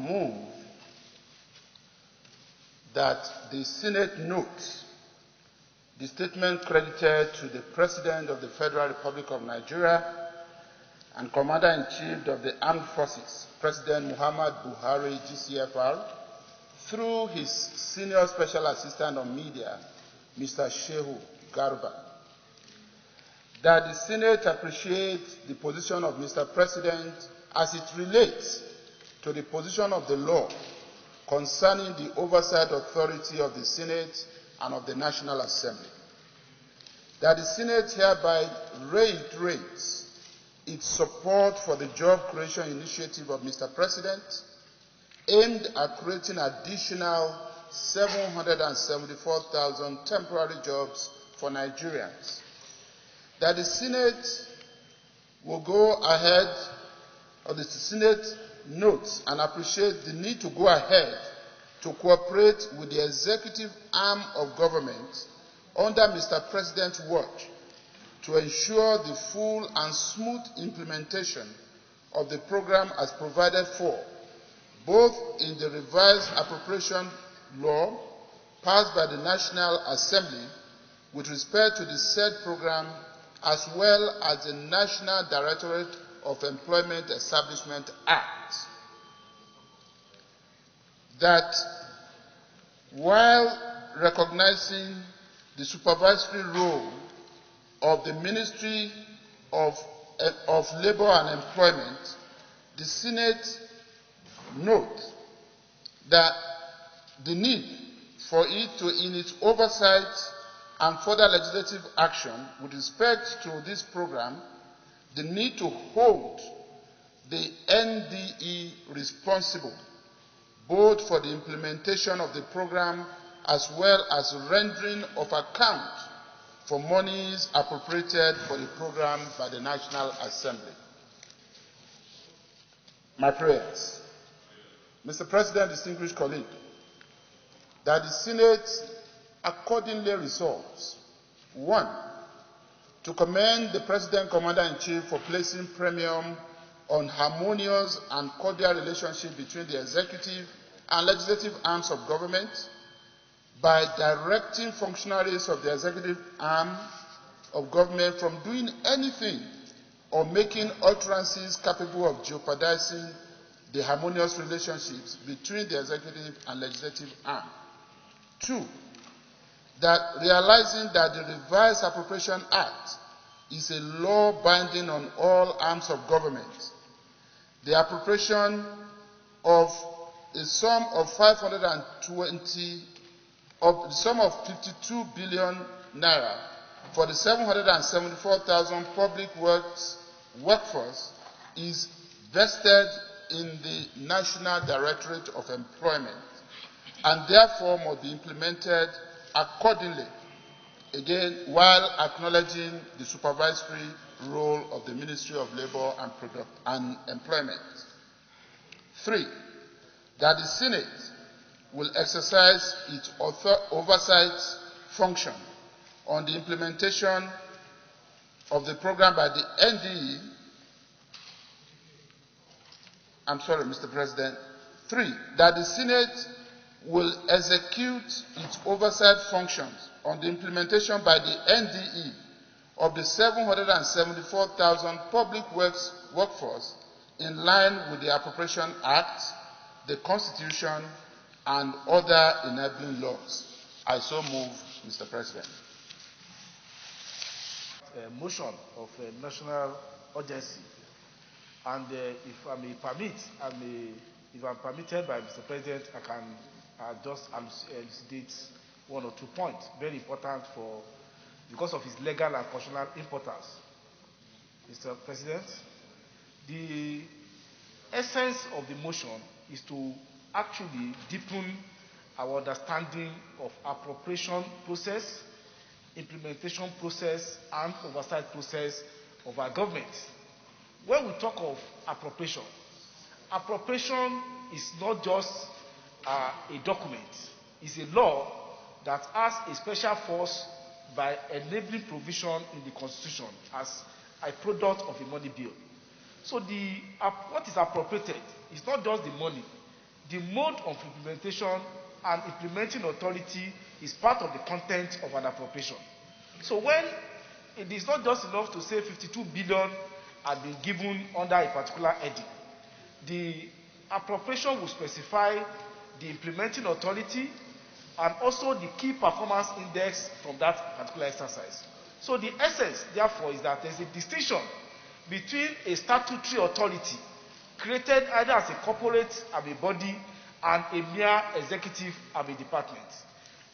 move that the Senate notes the statement credited to the President of the Federal Republic of Nigeria and Commander-in-Chief of the Armed Forces, President Muhammadu Buhari, GCFR, through his Senior Special Assistant on Media, Mr. Shehu Garba, that the Senate appreciates the position of Mr. President as it relates to the position of the law concerning the oversight authority of the Senate and of the National Assembly. That the Senate hereby reiterates its support for the job creation initiative of Mr. President, aimed at creating additional 774,000 temporary jobs for Nigerians. That the Senate will go ahead, or the Senate notes and appreciates the need to go ahead to cooperate with the executive arm of government under Mr. President's watch to ensure the full and smooth implementation of the program as provided for, both in the revised appropriation law passed by the National Assembly with respect to the said program, as well as the National Directorate of Employment Establishment Act. That while recognizing the supervisory role of the Ministry of Labour and Employment, the Senate notes that the need for it to, in its oversight and further legislative action with respect to this program, the need to hold the NDE responsible both for the implementation of the program as well as rendering of account for monies appropriated for the program by the National Assembly. My prayers. Mr. President, distinguished colleagues, that the Senate accordingly resolves, 1, to commend the President Commander-in-Chief for placing premium on harmonious and cordial relationship between the executive and legislative arms of government by directing functionaries of the executive arm of government from doing anything or making utterances capable of jeopardizing the harmonious relationships between the executive and legislative arm. 2, that realizing that the Revised Appropriation Act is a law binding on all arms of government, the appropriation of a sum of 52 billion naira for the 774,000 public works workforce is vested in the National Directorate of Employment and therefore must be implemented accordingly, again, while acknowledging the supervisory role of the Ministry of Labour and Employment. 3, that the Senate will exercise its oversight function on the implementation of the program by the NDE. I'm sorry, Mr. President. 3, that the Senate will execute its oversight functions on the implementation by the NDE of the 774,000 public works workforce in line with the Appropriation Act, the Constitution, and other enabling laws. I so move, Mr. President. A motion of a national urgency, and if I may permit, if I'm permitted by Mr. President, I can just elucidate 1 or 2 points, very important because of its legal and constitutional importance. Mr. President, the essence of the motion is to actually deepen our understanding of appropriation process, implementation process, and oversight process of our government. When we talk of appropriation is not just a document. It's a law that has a special force by enabling provision in the Constitution as a product of a money bill. So what is appropriated is not just the money. the mode of implementation and implementing authority is part of the content of an appropriation. So when it is not just enough to say 52 billion had been given under a particular heading, the appropriation will specify the implementing authority and also the key performance index from that particular exercise. So the essence, therefore, is that there is a distinction between a statutory authority created either as a corporate a body and a mere executive a department.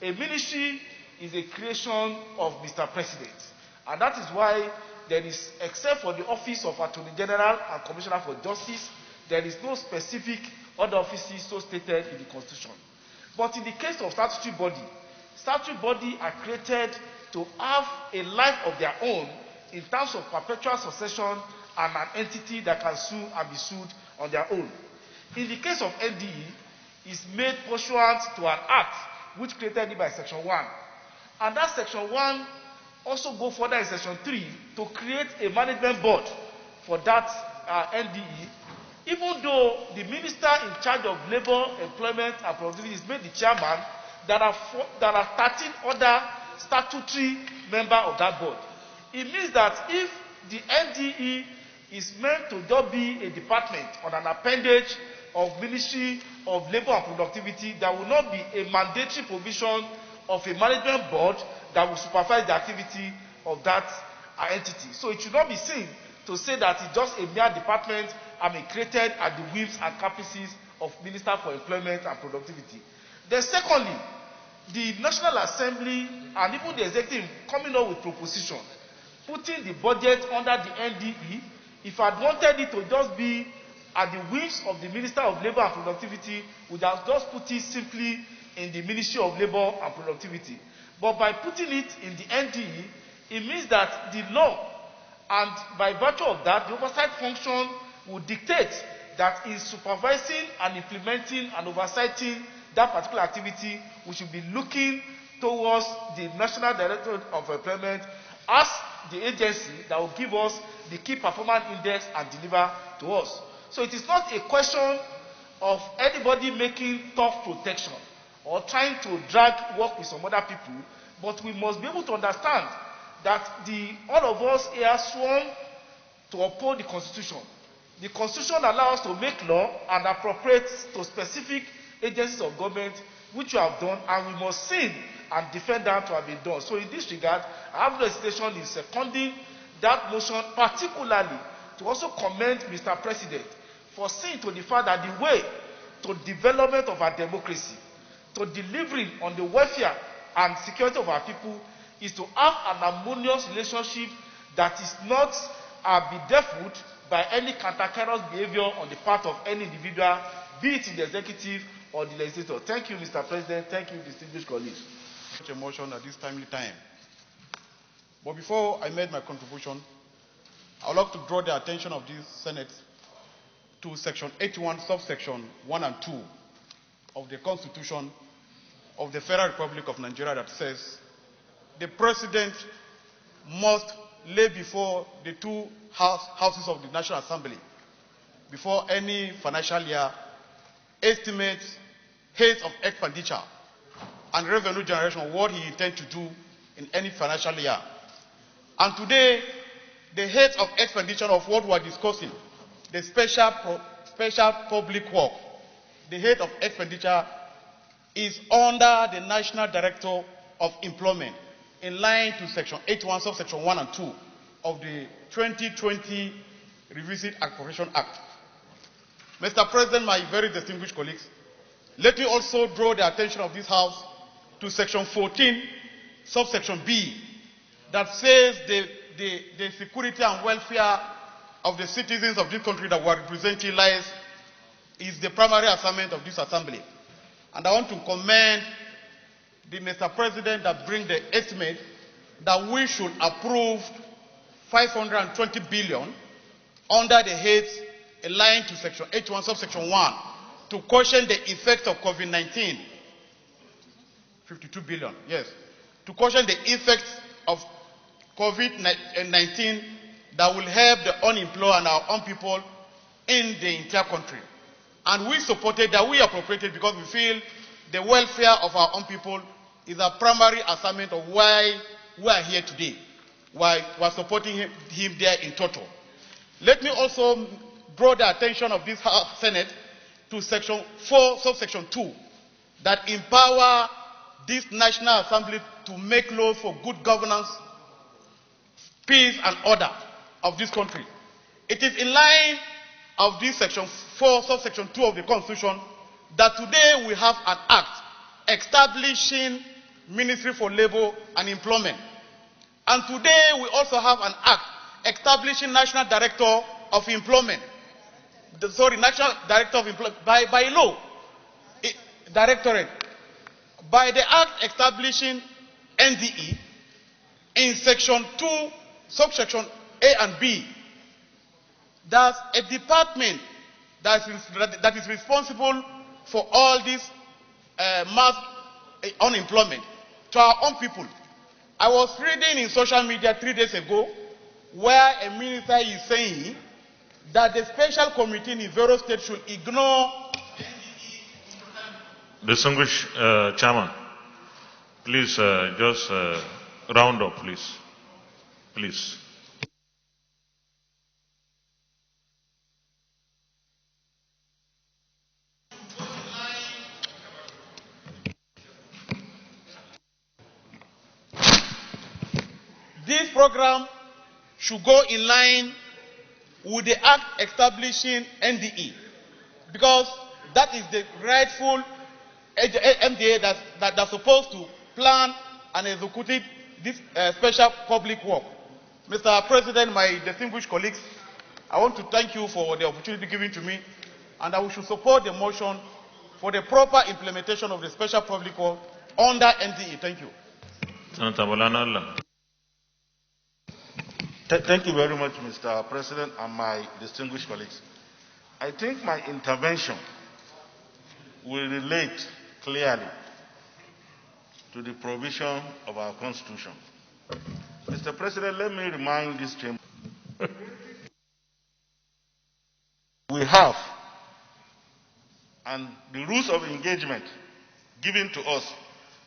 A ministry is a creation of Mr. President, and that is why there is, except for the office of Attorney General and Commissioner for Justice, there is no specific other offices so stated in the Constitution. But in the case of statutory body are created to have a life of their own in terms of perpetual succession and an entity that can sue and be sued on their own. In the case of NDE, it's made pursuant to an act which created it by Section 1. And that Section 1 also go further in Section 3 to create a management board for that NDE, even though the minister in charge of labor, employment, and productivity is made the chairman. There are 13 other statutory members of that board. It means that if the NDE is meant to just be a department on an appendage of Ministry of Labor and Productivity, there will not be a mandatory provision of a management board that will supervise the activity of that entity. So it should not be seen to say that it's just a mere department created at the whims and caprices of Minister for Employment and Productivity. Then secondly, the National Assembly and even the executive coming up with proposition, putting the budget under the NDE, if I wanted it to just be at the whims of the Minister of Labor and Productivity, would have just put it simply in the Ministry of Labor and Productivity. But by putting it in the NDE, it means that the law, and by virtue of that, the oversight function will dictate that in supervising and implementing and oversighting that particular activity, we should be looking towards the National Directorate of Employment as the agency that will give us the key performance index and deliver to us. So it is not a question of anybody making tough protection or trying to drag work with some other people, but we must be able to understand that all of us here sworn to uphold the Constitution. The Constitution allows us to make law and appropriate to specific agencies of government, which we have done, and we must sin and defend that to have been done. So in this regard, I have no hesitation in seconding that motion, particularly to also commend Mr. President for seeing to the fact that the way to development of our democracy, to delivering on the welfare and security of our people, is to have an harmonious relationship that is not bedeviled by any cantankerous behavior on the part of any individual, be it in the executive or the legislature. Thank you, Mr. President. Thank you, distinguished colleagues. Such a motion at this timely time. But before I made my contribution, I would like to draw the attention of this Senate to Section 81, subsection 1 and 2 of the Constitution of the Federal Republic of Nigeria that says the President must lay before the two houses of the National Assembly, before any financial year, estimates, heads of expenditure and revenue generation, what he intends to do in any financial year. And today, the heads of expenditure of what we are discussing, the special public work, the head of expenditure is under the National Directorate of Employment, in line to Section 81, subsection 1 and 2 of the 2020 Revisit Appropriation Act. Mr. President, my very distinguished colleagues, let me also draw the attention of this House to Section 14, subsection B, that says the security and welfare of the citizens of this country that we are representing is the primary assignment of this assembly. And I want to commend the Mr. President that bring the estimate that we should approve 520 billion under the heads aligned to Section 81, subsection 1, to cushion the effect of COVID-19. 52 billion, yes. To cushion the effects of COVID-19 that will help the unemployed and our own people in the entire country. And we supported that, we appropriated because we feel the welfare of our own people is a primary assignment of why we are here today. Why we are supporting him there in total. Let me also draw the attention of this Senate to Section 4, subsection 2, that empower this National Assembly to make laws for good governance, peace and order of this country. It is in line of this Section 4, subsection 2 of the Constitution that today we have an act establishing Ministry for Labor and Employment. And today we also have an act establishing National Director of Employment. National Director of Employment by law. Directorate. By the act establishing NDE in Section 2, subsection A and B, there's a department that is responsible for all this mass unemployment to our own people. I was reading in social media 3 days ago where a minister is saying that the special committee in various states should ignore. Distinguished Chairman, please just round up, please. Please. This program should go in line with the act establishing NDE, because that is the rightful MDA that's supposed to plan and execute this special public work. Mr. President, my distinguished colleagues, I want to thank you for the opportunity given to me, and I should support the motion for the proper implementation of the special public work under NDE. Thank you. Thank you very much, Mr. President, and my distinguished colleagues. I think my intervention will relate clearly to the provision of our Constitution. Mr. President, let me remind this chamber. We have, and the rules of engagement given to us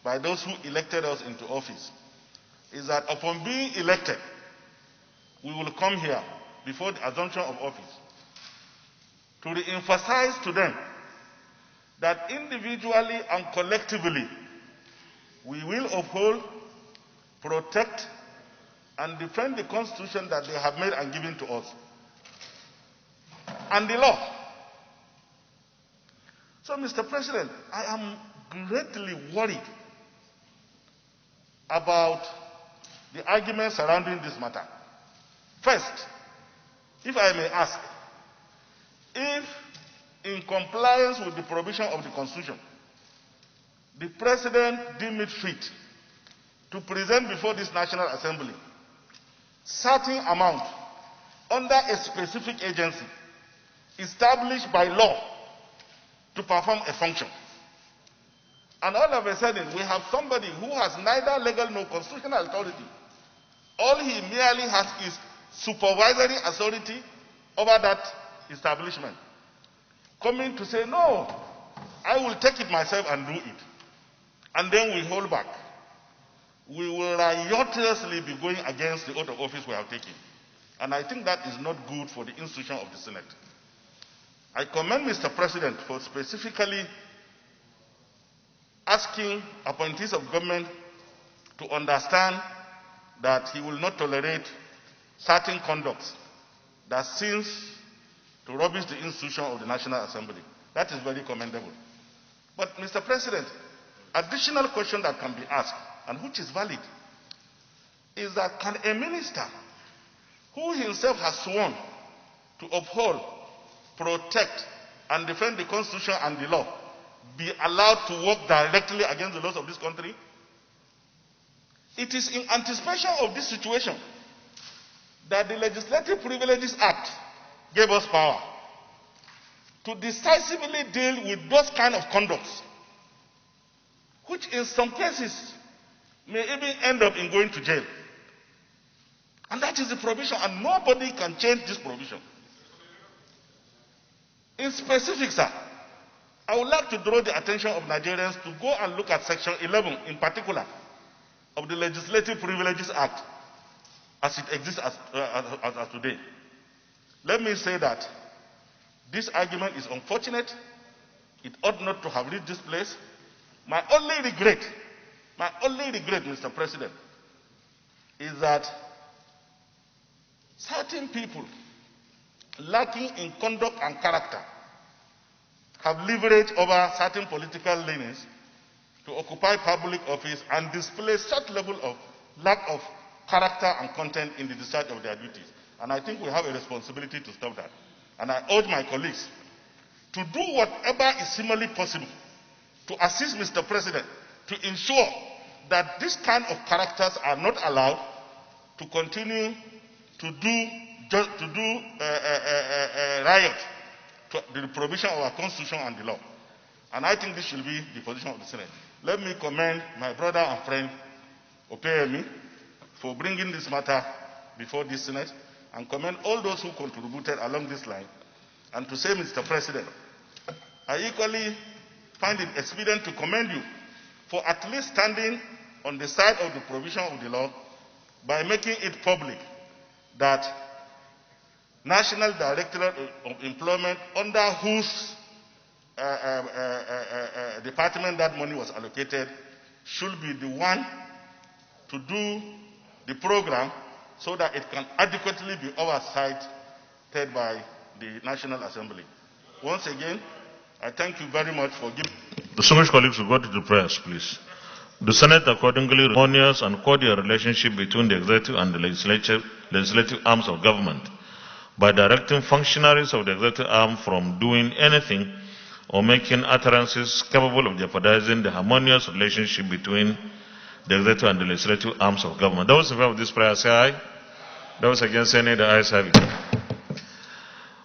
by those who elected us into office is that upon being elected, we will come here before the assumption of office to re-emphasize to them that individually and collectively we will uphold, protect, and defend the Constitution that they have made and given to us, and the law. So, Mr. President, I am greatly worried about the arguments surrounding this matter. First, if I may ask, if in compliance with the provision of the Constitution, the President deemed it fit to present before this National Assembly certain amount under a specific agency established by law to perform a function, and all of a sudden we have somebody who has neither legal nor constitutional authority, all he merely has is supervisory authority over that establishment, coming to say, no, I will take it myself and do it, and then we hold back, we will riotously be going against the oath of office we have taken. And I think that is not good for the institution of the Senate. I commend Mr. President for specifically asking appointees of government to understand that he will not tolerate certain conducts that seems to rubbish the institution of the National Assembly. That is very commendable. But, Mr. President, additional question that can be asked, and which is valid, is that can a minister who himself has sworn to uphold, protect, and defend the Constitution and the law be allowed to work directly against the laws of this country? It is in anticipation of this situation that the Legislative Privileges Act gave us power to decisively deal with those kind of conducts, which in some cases may even end up in going to jail. And that is the provision, and nobody can change this provision. In specific, sir, I would like to draw the attention of Nigerians to go and look at Section 11 in particular of the Legislative Privileges Act as it exists as today. Let me say that this argument is unfortunate. It ought not to have reached this place. My only regret, Mr. President, is that certain people lacking in conduct and character have leverage over certain political leanings to occupy public office and display such level of lack of character and content in the discharge of their duties. And I think we have a responsibility to stop that. And I urge my colleagues to do whatever is seemingly possible to assist Mr. President to ensure that this kind of characters are not allowed to continue to do riot to the provision of our Constitution and the law. And I think this should be the position of the Senate. Let me commend my brother and friend, Opeyemi, for bringing this matter before this Senate, and commend all those who contributed along this line. And to say, Mr. President, I equally find it expedient to commend you for at least standing on the side of the provision of the law by making it public that National Directorate of Employment, under whose department that money was allocated, should be the one to do the program so that it can adequately be oversighted by the National Assembly. Once again, I thank you very much for giving... Distinguished colleagues, will go to the prayers, please. The Senate accordingly harmonious and cordial relationship between the executive and the legislative arms of government by directing functionaries of the executive arm from doing anything or making utterances capable of jeopardizing the harmonious relationship between the executive and the legislative arms of government. Those in favor of this prayer say aye. Those against say nay. The ayes have it.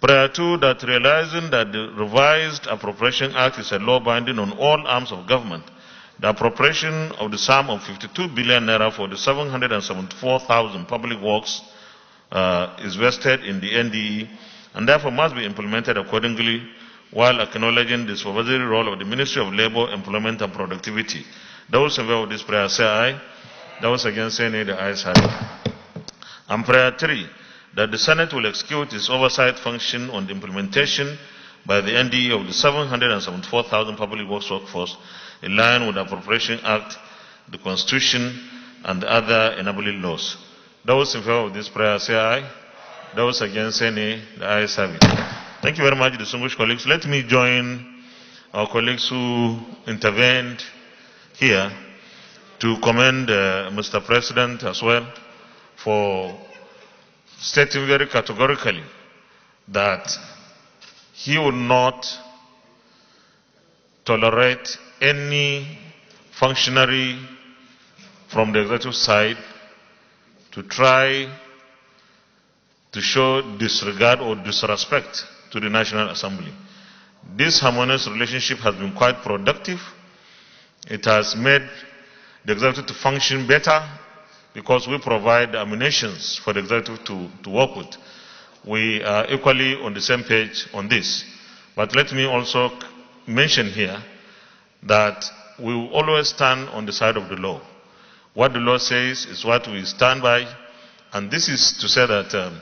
Prayer 2, that realizing that the revised Appropriation Act is a law binding on all arms of government, the appropriation of the sum of 52 billion naira for the 774,000 public works is vested in the NDE and therefore must be implemented accordingly, while acknowledging the supervisory role of the Ministry of Labour, Employment and Productivity. Those in favor of this prayer say aye. Those against say nay. The ayes have it. And prayer 3, that the Senate will execute its oversight function on the implementation by the NDE of the 774,000 public works workforce in line with the Appropriation Act, the Constitution, and the other enabling laws. Those in favor of this prayer say aye. Those against say nay. The ayes have it. Thank you very much, distinguished colleagues. Let me join our colleagues who intervened here to commend Mr. President as well for stating very categorically that he will not tolerate any functionary from the executive side to try to show disregard or disrespect to the National Assembly. This harmonious relationship has been quite productive. It has made the executive to function better because we provide ammunition for the executive to work with. We are equally on the same page on this. But let me also mention here that we will always stand on the side of the law. What the law says is what we stand by, and this is to say that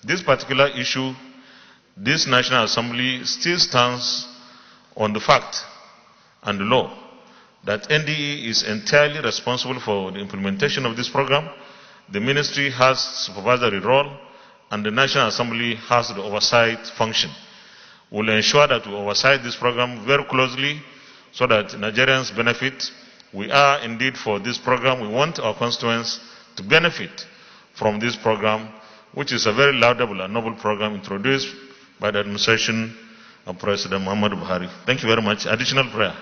this particular issue, this National Assembly still stands on the fact and the law that NDE is entirely responsible for the implementation of this program. The ministry has supervisory role, and the National Assembly has the oversight function. We will ensure that we oversight this program very closely so that Nigerians benefit. We are indeed for this program. We want our constituents to benefit from this program, which is a very laudable and noble program introduced by the administration of President Muhammadu Buhari. Thank you very much. Additional prayer.